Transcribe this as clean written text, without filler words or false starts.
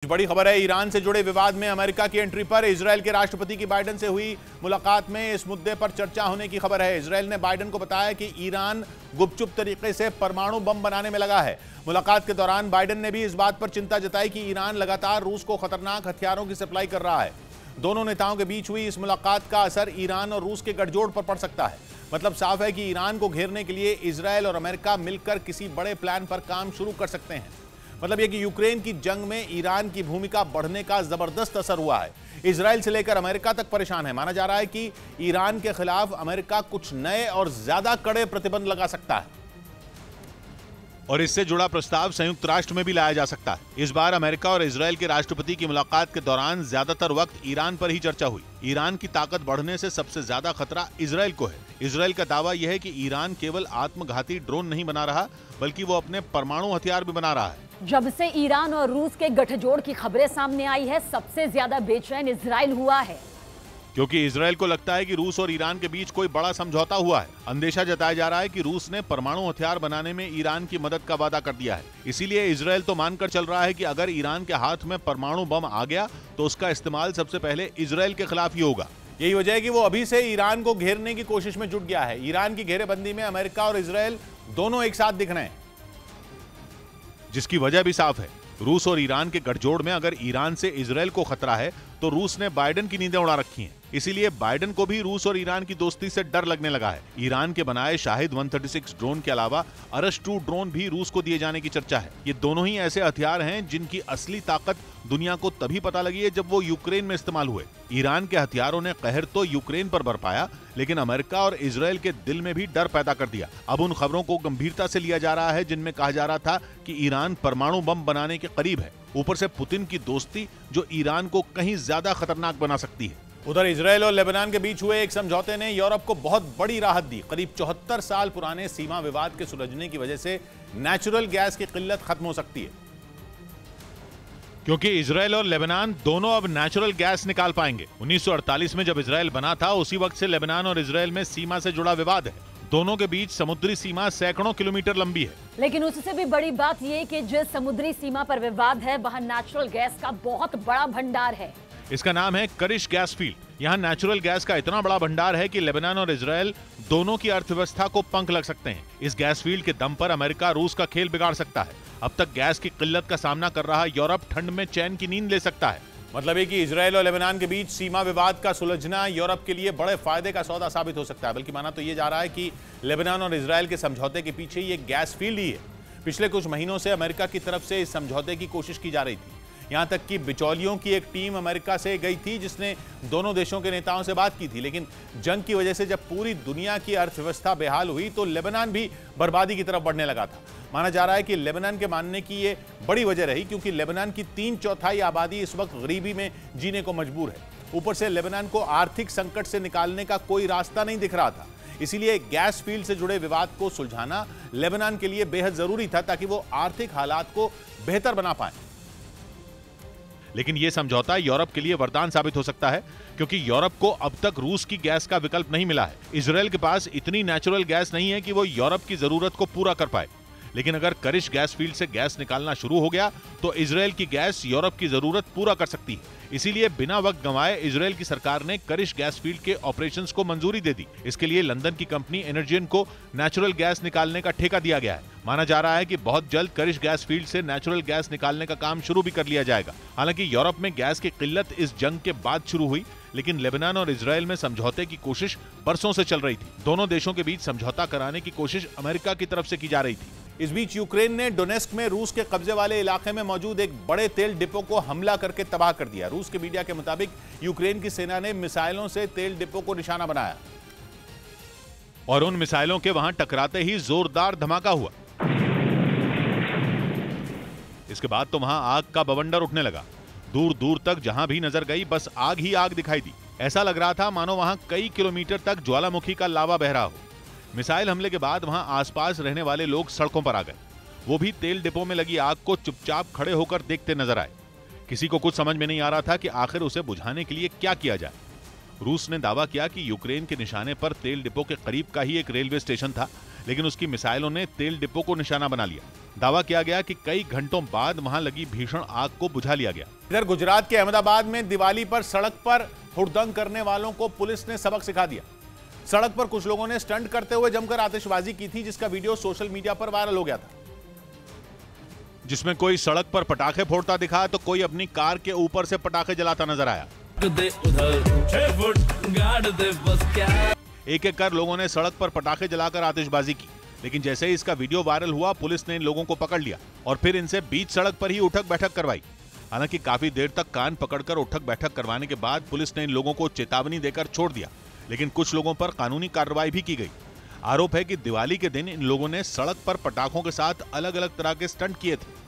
बड़ी खबर है, ईरान से जुड़े विवाद में अमेरिका की एंट्री पर इजरायल के राष्ट्रपति की बाइडेन से हुई मुलाकात में इस मुद्दे पर चर्चा होने की खबर है। इजरायल ने बाइडेन को बताया कि ईरान गुपचुप तरीके से परमाणु बम बनाने में लगा है। मुलाकात के दौरान बाइडेन ने भी इस बात पर चिंता जताई कि ईरान लगातार रूस को खतरनाक हथियारों की सप्लाई कर रहा है। दोनों नेताओं के बीच हुई इस मुलाकात का असर ईरान और रूस के गठजोड़ पर पड़ सकता है। मतलब साफ है कि ईरान को घेरने के लिए इजरायल और अमेरिका मिलकर किसी बड़े प्लान पर काम शुरू कर सकते हैं। मतलब यह कि यूक्रेन की जंग में ईरान की भूमिका बढ़ने का जबरदस्त असर हुआ है। इजरायल से लेकर अमेरिका तक परेशान है। माना जा रहा है कि ईरान के खिलाफ अमेरिका कुछ नए और ज्यादा कड़े प्रतिबंध लगा सकता है और इससे जुड़ा प्रस्ताव संयुक्त राष्ट्र में भी लाया जा सकता है। इस बार अमेरिका और इजरायल के राष्ट्रपति की मुलाकात के दौरान ज्यादातर वक्त ईरान पर ही चर्चा हुई। ईरान की ताकत बढ़ने से सबसे ज्यादा खतरा इजरायल को है। इजरायल का दावा यह है कि ईरान केवल आत्मघाती ड्रोन नहीं बना रहा, बल्कि वो अपने परमाणु हथियार भी बना रहा है। जब से ईरान और रूस के गठजोड़ की खबरें सामने आई है, सबसे ज्यादा बेचैन इजरायल हुआ है, क्योंकि इजरायल को लगता है कि रूस और ईरान के बीच कोई बड़ा समझौता हुआ है। अंदेशा जताया जा रहा है कि रूस ने परमाणु हथियार बनाने में ईरान की मदद का वादा कर दिया है। इसीलिए इजरायल तो मानकर चल रहा है कि अगर ईरान के हाथ में परमाणु बम आ गया तो उसका इस्तेमाल सबसे पहले इजरायल के खिलाफ ही होगा। यही वजह है कि वो अभी से ईरान को घेरने की कोशिश में जुट गया है। ईरान की घेरेबंदी में अमेरिका और इजरायल दोनों एक साथ दिख रहे हैं, जिसकी वजह भी साफ है। रूस और ईरान के गठजोड़ में अगर ईरान से इजरायल को खतरा है तो रूस ने बाइडेन की नींदें उड़ा रखी हैं। इसीलिए बाइडेन को भी रूस और ईरान की दोस्ती से डर लगने लगा है। ईरान के बनाए शाहिद 136 ड्रोन के अलावा अरश 2 ड्रोन भी रूस को दिए जाने की चर्चा है। ये दोनों ही ऐसे हथियार हैं जिनकी असली ताकत दुनिया को तभी पता लगी है जब वो यूक्रेन में इस्तेमाल हुए। ईरान के हथियारों ने कहर तो यूक्रेन पर बरपाया, लेकिन अमेरिका और इजरायल के दिल में भी डर पैदा कर दिया। अब उन खबरों को गंभीरता से लिया जा रहा है जिनमें कहा जा रहा था कि ईरान परमाणु बम बनाने के करीब है। ऊपर से पुतिन की दोस्ती जो ईरान को कहीं ज्यादा खतरनाक बना सकती है। उधर इजरायल और लेबनान के बीच हुए एक समझौते ने यूरोप को बहुत बड़ी राहत दी। करीब 74 साल पुराने सीमा विवाद के सुलझने की वजह से नेचुरल गैस की किल्लत खत्म हो सकती है, क्योंकि इजरायल और लेबनान दोनों अब नेचुरल गैस निकाल पाएंगे। 1948 में जब इजरायल बना था, उसी वक्त से लेबनान और इजरायल में सीमा से जुड़ा विवाद है। दोनों के बीच समुद्री सीमा सैकड़ों किलोमीटर लंबी है। लेकिन उससे भी बड़ी बात यह कि जिस समुद्री सीमा पर विवाद है, वहां नेचुरल गैस का बहुत बड़ा भंडार है। इसका नाम है करिश गैस फील्ड। यहाँ नेचुरल गैस का इतना बड़ा भंडार है कि लेबनान और इजरायल दोनों की अर्थव्यवस्था को पंख लग सकते हैं। इस गैस फील्ड के दम पर अमेरिका रूस का खेल बिगाड़ सकता है। अब तक गैस की किल्लत का सामना कर रहा यूरोप ठंड में चैन की नींद ले सकता है। मतलब है कि इजरायल और लेबनान के बीच सीमा विवाद का सुलझना यूरोप के लिए बड़े फायदे का सौदा साबित हो सकता है। बल्कि माना तो ये जा रहा है कि लेबनान और इजरायल के समझौते के पीछे ये गैस फील्ड ही है। पिछले कुछ महीनों से अमेरिका की तरफ से इस समझौते की कोशिश की जा रही थी। यहां तक कि बिचौलियों की एक टीम अमेरिका से गई थी जिसने दोनों देशों के नेताओं से बात की थी। लेकिन जंग की वजह से जब पूरी दुनिया की अर्थव्यवस्था बेहाल हुई तो लेबनान भी बर्बादी की तरफ बढ़ने लगा था। माना जा रहा है कि लेबनान के मानने की ये बड़ी वजह रही, क्योंकि लेबनान की 3/4 आबादी इस वक्त गरीबी में जीने को मजबूर है। ऊपर से लेबनान को आर्थिक संकट से निकालने का कोई रास्ता नहीं दिख रहा था। इसीलिए गैस फील्ड से जुड़े विवाद को सुलझाना लेबनान के लिए बेहद जरूरी था, ताकि वो आर्थिक हालात को बेहतर बना पाए। लेकिन यह समझौता यूरोप के लिए वरदान साबित हो सकता है, क्योंकि यूरोप को अब तक रूस की गैस का विकल्प नहीं मिला है। इजरायल के पास इतनी नेचुरल गैस नहीं है कि वो यूरोप की जरूरत को पूरा कर पाए। लेकिन अगर करिश गैस फील्ड से गैस निकालना शुरू हो गया तो इजरायल की गैस यूरोप की जरूरत पूरा कर सकती है। इसीलिए बिना वक्त गंवाए इजरायल की सरकार ने करिश गैस फील्ड के ऑपरेशंस को मंजूरी दे दी। इसके लिए लंदन की कंपनी एनर्जियन को नेचुरल गैस निकालने का ठेका दिया गया है। माना जा रहा है कि बहुत जल्द करिश गैस फील्ड से नेचुरल गैस निकालने का काम शुरू भी कर लिया जाएगा। हालांकि यूरोप में गैस की किल्लत इस जंग के बाद शुरू हुई, लेकिन लेबनान और इजरायल में समझौते की कोशिश बरसों से चल रही थी। दोनों देशों के बीच समझौता कराने की कोशिश अमेरिका की तरफ से की जा रही थी। इस बीच यूक्रेन ने डोनेस्क में रूस के कब्जे वाले इलाके में मौजूद एक बड़े तेल डिपो को हमला करके तबाह कर दिया। रूस के मीडिया के मुताबिक यूक्रेन की सेना ने मिसाइलों से तेल डिपो को निशाना बनाया और उन मिसाइलों के वहां टकराते ही जोरदार धमाका हुआ। इसके बाद तो वहां आग का बवंडर उठने लगा। दूर दूर तक जहां भी नजर गई बस आग ही आग दिखाई दी। ऐसा लग रहा था मानो वहां कई किलोमीटर तक ज्वालामुखी का लावा बह रहा हो। मिसाइल हमले के बाद वहां आसपास रहने वाले लोग सड़कों पर आ गए। वो भी तेल डिपो में लगी आग को चुपचाप खड़े होकर देखते नजर आए। किसी को कुछ समझ में नहीं आ रहा था कि आखिर उसे बुझाने के लिए क्या किया जाए। रूस ने दावा किया कि यूक्रेन के निशाने पर तेल डिपो के करीब का ही एक रेलवे स्टेशन था, लेकिन उसकी मिसाइलों ने तेल डिपो को निशाना बना लिया। दावा किया गया कि कई घंटों बाद वहां लगी भीषण आग को बुझा लिया गया। इधर गुजरात के अहमदाबाद में दिवाली पर सड़क पर हुड़दंग करने वालों को पुलिस ने सबक सिखा दिया। सड़क पर कुछ लोगों ने स्टंट करते हुए जमकर आतिशबाजी की थी, जिसका वीडियो सोशल मीडिया पर वायरल हो गया था, जिसमें कोई सड़क पर पटाखे फोड़ता दिखा तो कोई अपनी कार के ऊपर से पटाखे जलाता नजर आया। एक एक कर लोगों ने सड़क पर पटाखे जलाकर आतिशबाजी की, लेकिन जैसे ही इसका वीडियो वायरल हुआ पुलिस ने इन लोगों को पकड़ लिया और फिर इनसे बीच सड़क पर ही उठक बैठक करवाई। हालांकि काफी देर तक कान पकड़कर उठक बैठक करवाने के बाद पुलिस ने इन लोगों को चेतावनी देकर छोड़ दिया, लेकिन कुछ लोगों पर कानूनी कार्रवाई भी की गई। आरोप है कि दिवाली के दिन इन लोगों ने सड़क पर पटाखों के साथ अलग अलग तरह के स्टंट किए थे।